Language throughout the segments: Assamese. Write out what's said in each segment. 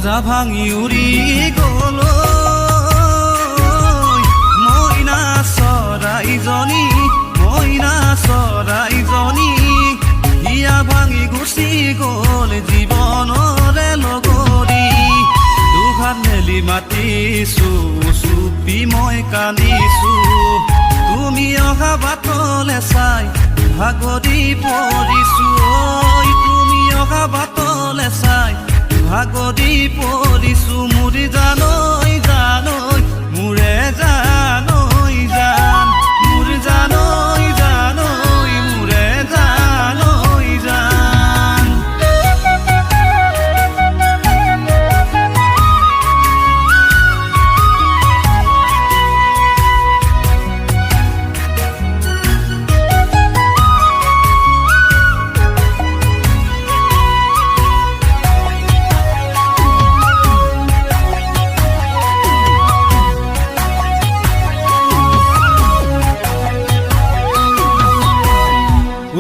মজা ভাঙি উৰি গ'ল মইনা চৰাইজনী হিয়া ভাঙি গুচি গ'ল জীৱনৰে লগৰী দুহাত মেলি মাতিছো চুপি মই কান্দিছো তুমি অহা বাটলে চাই ভাগৰি পৰিছো তুমি অহা বাটলে চাই ভাগৰি পৰিছো মুৰি জানৈ মোৰে জানৈ জান মোৰে জানৈ মোৰে জানৈ জান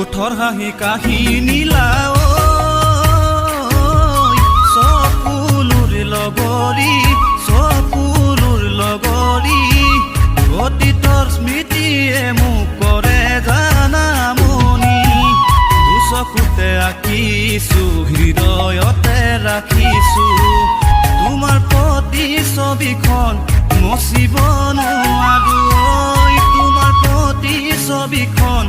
ওঠৰ হাঁহি কাহিনী লাও চকুলোৰ লগৰী অতীতৰ স্মৃতিয়ে মোক কৰে জানামনি দুচকুতে আঁকিছো হৃদয়তে ৰাখিছো তোমাৰ প্ৰতি ছবিখন মচিব নোৱাৰো তোমাৰ প্ৰতি ছবিখন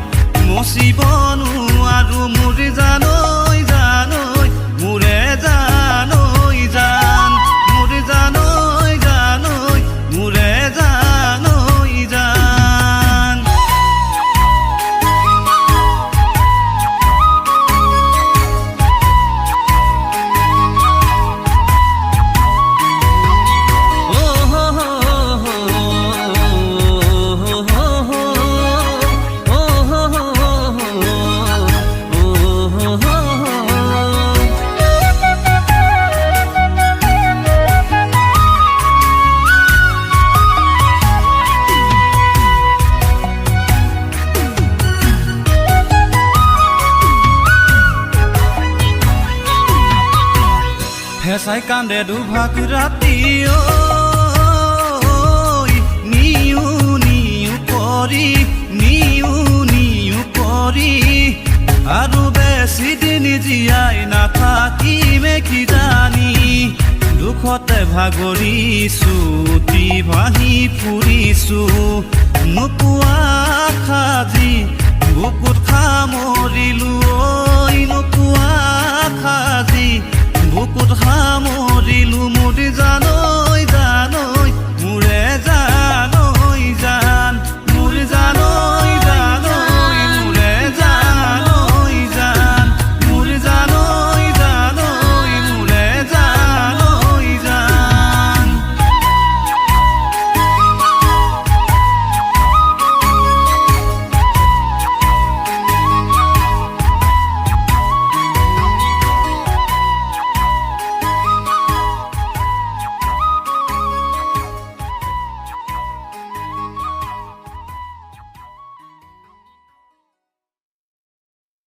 মচিব নোৱাৰো মোৰে জানৈ মোৰে জানৈ জান মোৰে জানৈ মোৰে জানৈ জান হেঁচাই কান্দে দুভাগ ৰাতি নিউ কৰি আৰু বেছি দিন জীয়াই নাথাকিমে কি জানি দুখতে ভাগৰিছো ভাহি ফুৰিছো নোপোৱা সাজি বুকুত সামৰিলো